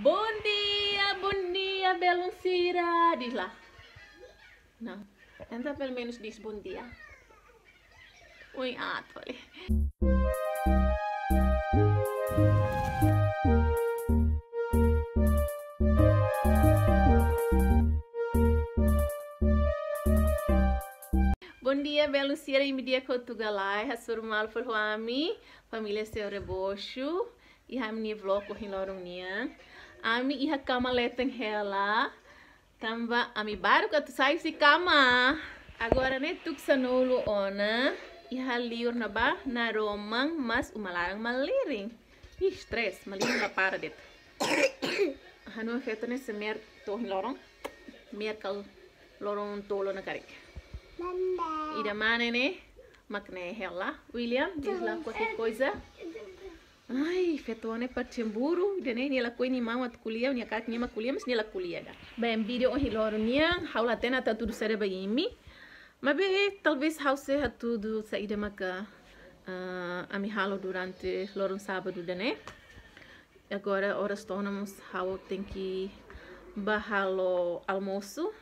Bom dia, Beluncira. Diz lá. Não, tenta pelo menos diz bom dia. Oi, falei. Bom dia, Beluncira. Em dia que eu tô galai, a surmal for ami, família seu rebocho, e a minha vlog com hilorunha. Ami iha kama leteng hela, tamba ami baru que tu sai si kama. Agora né tuk sanolo ona, iha liur na ba na romang mas umalarang maliring. Ih, stress, maliring la para det. Hanu feto né semer to hilorong, mer kal lorong tolo na karik. Ida mana né, makne hela. William, diz lá qualquer coisa. Ai, fetone para cemburu, dan ini la kuini mama tu kuliah, ni akak nyama kuliah, mas ni la kuliah dah. Bem, vídeo on hiloro nia, haula tena tá tudo será bem imi. Mas bem, talvez hause ha tudo saída maka ami halo durante lorong sábado, né? Agora horas tornamos hau tem que bahalo almoço.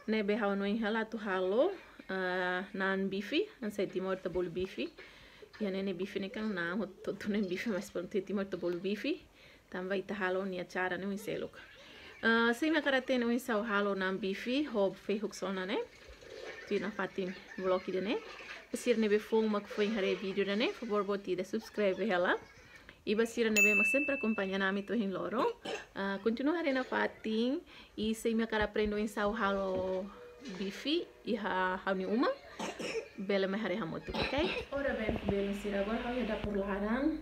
Ne be hau no inhala tu halo nan bifi, an sai timor ta bol bifi. Ya nene bife ne kan na to ne bife mas pronto timor to bolu bife tamba ita halo ni acara ne seluk sei me karate ne sau halo na bife hob facebook sona ne tina fatim vlog de ne basir ne be fong mak foi hare vídeo de ne favor boti de subscribe ela e basir ne be mak sempre acompanha nami to hin loro continua hare na fatim e sei me cara aprendo em sau halo bife e ha ni uma bela me hari hamotu, ok? Ora bem, Beluncira, agora eu ia dar por larang,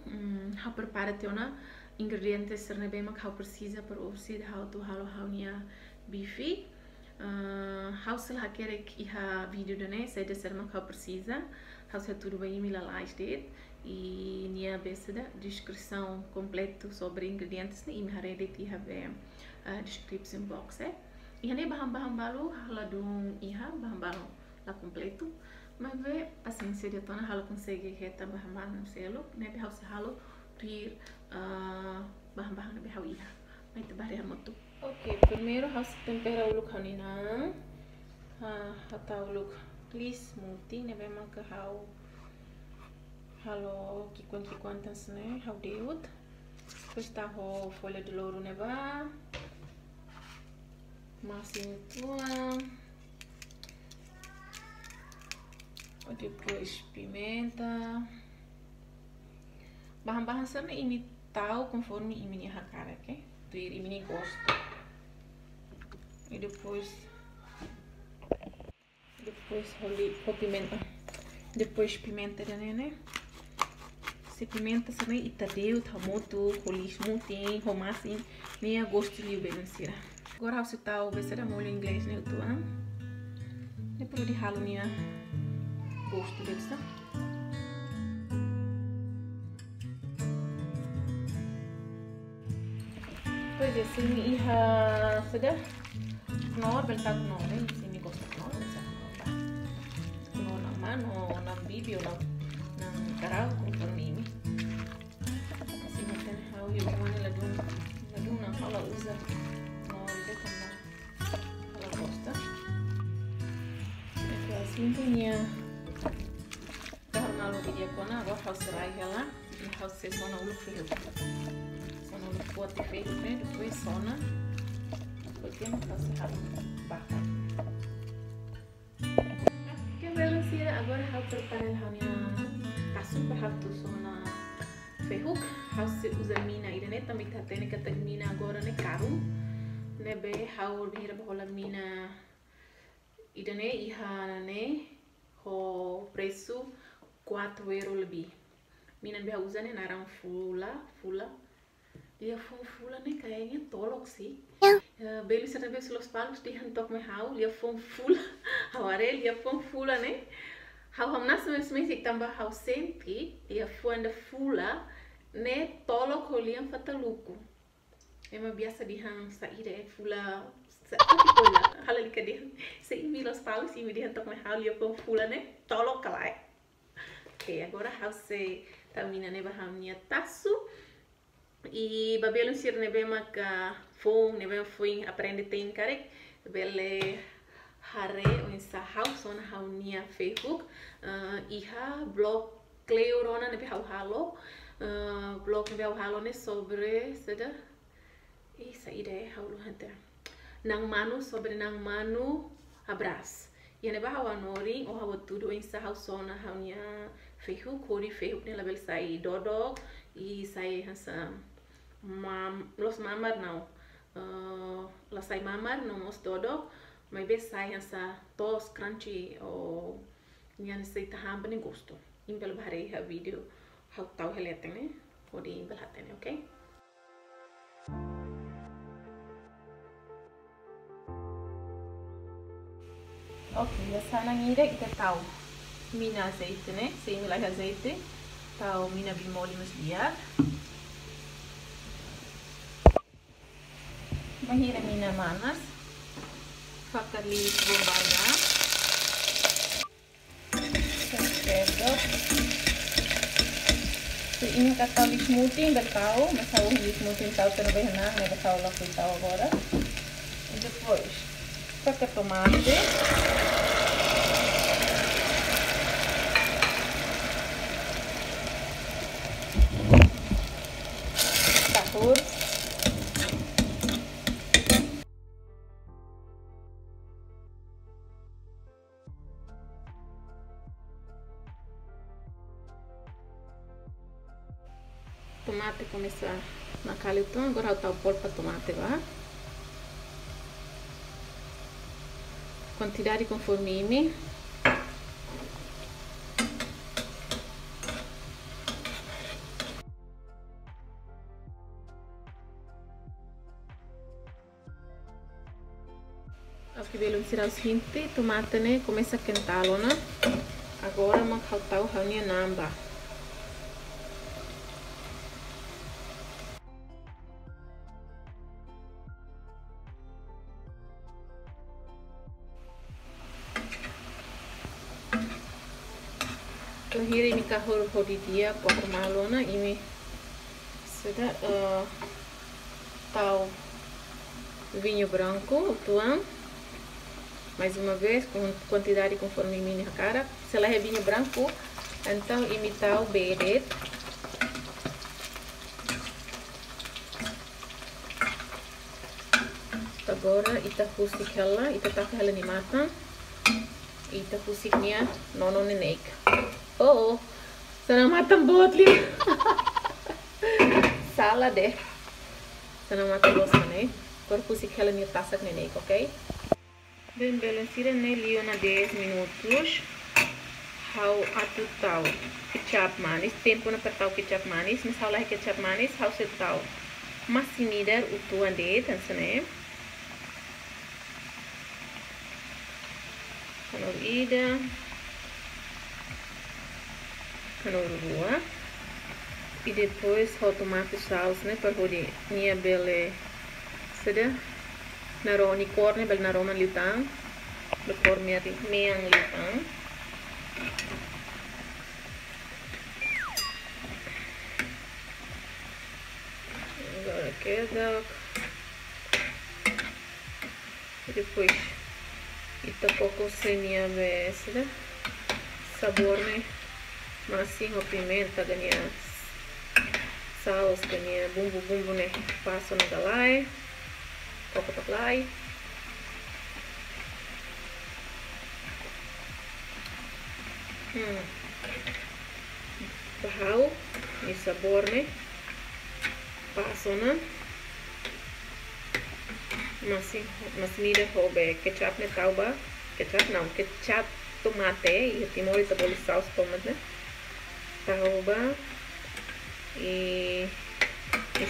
eu preparo teona ingredientes serne bem mak eu precisa para oferecer how to halo how nia bife, how sel hakerek iha vídeo dane, sei de ser mak eu precisa, how se tudo bem me lalais det e nia beseda descrição completo sobre ingredientes ne, e me hari det iha be description box, e hane bahan-bahan balu haladung iha bahan-bahan lá completo, mas vê paciência de tona halo consegue reta bahan-bahan no selo, né? Behau se halo rir bahan-bahan no behau iha, mas te bare hamotu. Ok, primeiro hau se tempera o look hanina, atau look please smoothie, né? Be man ke hau halo kikuan tas né? Hau deut, depois tá ho folha de louro né? Ba massinha tua. Depois pimenta, bahan-bahan sana ini tahu conforme ini hakara, ok? Tu ini gosto. E depois pimenta, depois pimenta da né? Se pimenta sana itadeu, tamoto, rolis mutin, romasin, nem a gosto de Beluncira. Agora você tá o ver molho inglês né, tu an? Depois de halo nia gosto dessa. Pois é, se me iha sudah knor bentar knor né, se me gosta knor, bisa knor nama, no nam bibi, no nam karau conforme ini. Se me tem hau eu mana ladun na hala usa knor de tambah hala gosta. Então assim tinha malu dia kona agora house rai ela e house sona o look feio sona o look forte feio né depois sona porque não house ralo baka que Beluncira agora eu preparo ela minha tasu para tu sona feio house usa mina ida né também tá tendo que termina agora né caro né be how bihira bola mina ida né iha né ho preço 4 euro lebih. Minan biha usa nih narang fula. Dia fula nih kayaknya tolok sih. Beli serbe los palos dihantok me hau, dia fula. Haware dia fula nih. Hau hamnas mesik tambah hau senti, dia fuanda fula ne tolok holiam fataluku. Emang biasa dihang saire fula halalika dihan. Seimi los palos imi dihantok me hau dia fula nih tolok kalai. Ok, agora você termina ne bahamnya tasu E babelo sir nebe maka phone nebe foi aprende tem karek bele hare o insa house on haunia Facebook iha blog Cleorona nebe halo blog nebe halo ne sobre seda essa ideia haulo hanta nang manu sobre nang manu abras e nebe hawa nori o hawa tudo insa house on haunia Facebook kori Facebook ne label sai dodok e sai hansa los mamar não la sai mamar não mos todo mas be sai essa tos crunchy ou nhan sei ta ham bene gosto impel bare ha video how tau helete ne pode impel hatene ok ok essa na ngire ita tau mina azeite né sem milar azeite tau mina bimoli nos biar mahira mina manas fakali bombarda sedap so ini kata smoothie bertau masau smoothie tau terbehna ne bertau lá foi tau agora e depois faca tomate tahur tomate começa na calitão, agora eu o polpa tomate lá. Quantidade conforme me. Aqui belum tirar os 20 tomate né, começa a quentá-lo né. Agora vamos faltar o rainha namba. Lahir ini kahor hodi dia por malona ini sudah tal vinho branco tuang mais uma vez com quantidade conforme minha cara se ela é vinho branco então imitar o beret agora ita fusik ela ita tak ela ni matang ita fusiknya nono nenek. Oh, sana matang botli. Salah deh. Sana matang bos mana? Corpo se ela me passa nenek, ok? Bem, balancira ne liona 10 minutos. How atu tau kecap manis. Tempo na pertau kecap manis. Misalnya kecap manis, how se tau masih midar utuan deh, tansane. Kalau ida. Rua e depois o tomate salsa né para poder minha bele seda naroni corne bel naroma litang bel corne meang litang agora queda e depois ita pouco sem minha seda sabor né masih o pimenta ganha saus ganha bumbu né passo na galai pouco taklai bahau e sabor né passo na masih mira hobe ketchup né tauba ketchup não ketchup tomate e timori taboli saus tomate né tauba e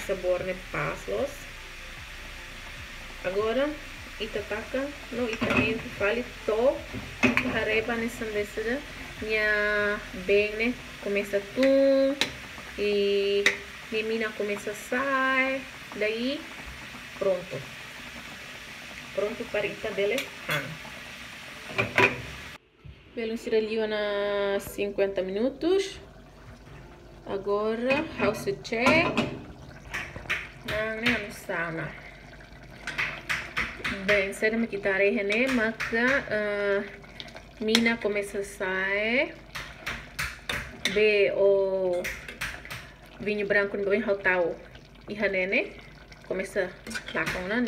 sabor ne paslos agora ita taka no ita entra fali to hareba ne sandesada minha bem né começa tum e minha começa sai daí pronto para ita dele Belum siraliu na 50 minutos. Agora, house check. nang anu sana. Bem, saya me quitarei né, maka mina começa a sair. Be o vinho branco no bem hotel. E hanene começa lá com na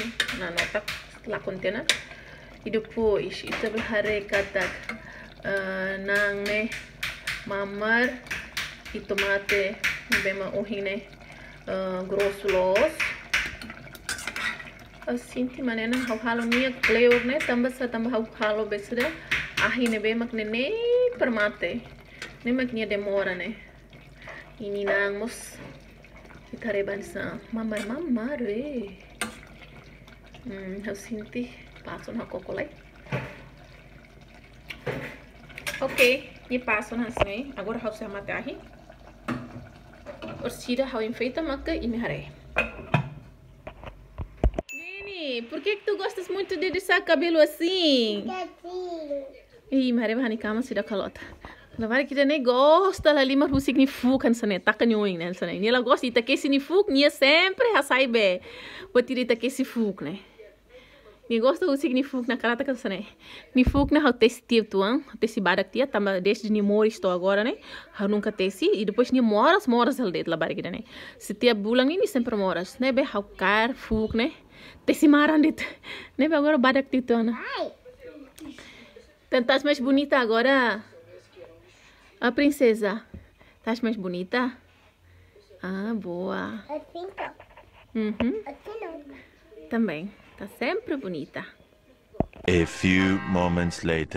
nota lá contena. E depois ita belhare katak nang ne mamar e tomate bema ohine grosso los. Assim de maneira halo nia clear né tambah halo besada ahine bema ne permate ne maknya demora né. Ini nang mos kita rebansa mamar assim de passo na cocolai. Ok, e passo na assim. Agora eu vou matar aqui. Orcida eu enfeita maka e me harei. Nini, por que tu gostas muito de deixar cabelo assim? Ih, me harei bahani cama sida calota. Lavar kita nem gosta lá lima o significa né, tá canhoing né, né. Ela gosta de que significa, nia sempre a sai bem. Vou tirar que significa né. Ni gosta o significa na cara tá né. Ni fuk na testi tuan, testi badak tia, tamba desde ni mori estou agora né. Eu nunca testi e depois ni moras al det lavar kita né. Se tia bulang ni sempre moras, né be hau car fuk né. Testi maran dit. Né be agora badak tia tuan. Tantas mais bonita agora. A princesa, estás mais bonita? Ah, boa. Assim tá. Assim não. Também, tá sempre bonita. A few moments later.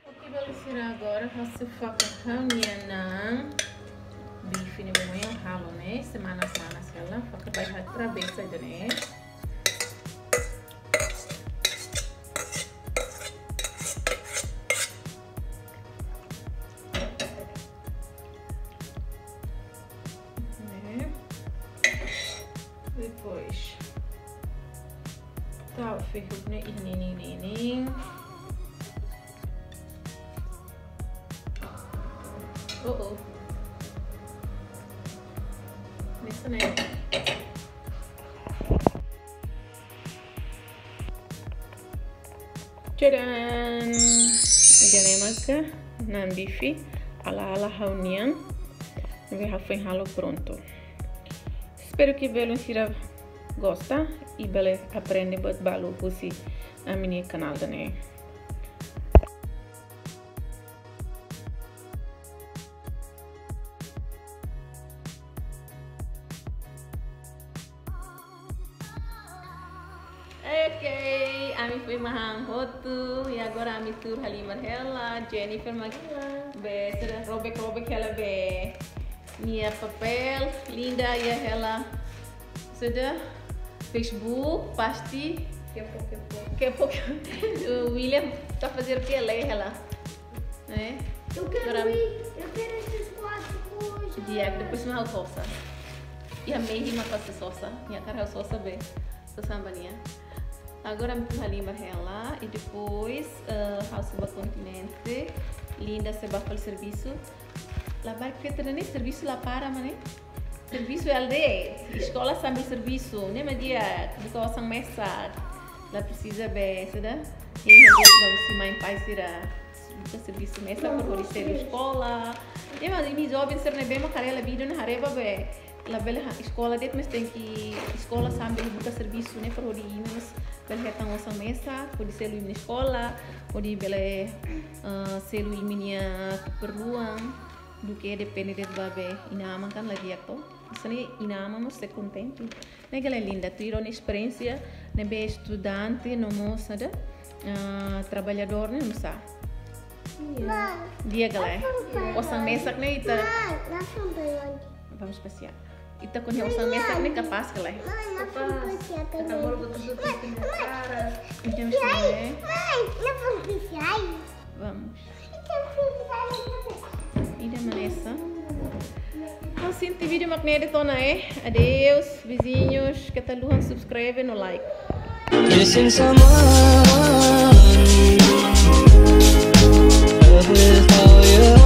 O que vou ensinar agora? Você faz reunião na bife ne banho halo né? Semana sela, pakai baik outra vez aja né? Depois tá o ferro né ini oh nessa né tcharam jadi maka nan bife ala reunião vai fazer halo pronto. Espero que belo insira gosta e belo aprende buat balu pusi a mini canal dane. Ok, ami fui mahang hotu e agora ami tur halimar hela Jennifer magila be será robek hela be minha papel linda e ela sudah Facebook pasti kepo o William tá fazendo o que ela né Eu quero esses quatro coisas. Dia depois não sosa e a meia uma coisa sosa minha cara sosa bem so sambania agora me ali ela e depois house do continente linda se vai para o serviço. La barca nem serviço lá para mané serviço é aldeia escola sambil serviço nem media de coisa mesa lá precisa bem seda e não se mais pai será serviço mesa por ser escola e mas me jovem ser nem bem macarela vídeo na hareba bem la bela escola det mas tem que escola sambil buka serviço né por hori mas bela hetang osang mesa pode ser na escola pode bela ser minha keperluan do que depende de babe inama kan lagi aku sini inama mas se contente né gala linda tiram experiência né be estudante no moça da trabalhador né moça dia gala osang mesak né ita vamos passear ita quando osang mesak né capaz gala Capaz. agora betul cara vamos Ida Vanessa. Assim, tem vídeo magnético aí. Adeus, vizinhos. Que tal luan subscreve no like. Missing someone with all your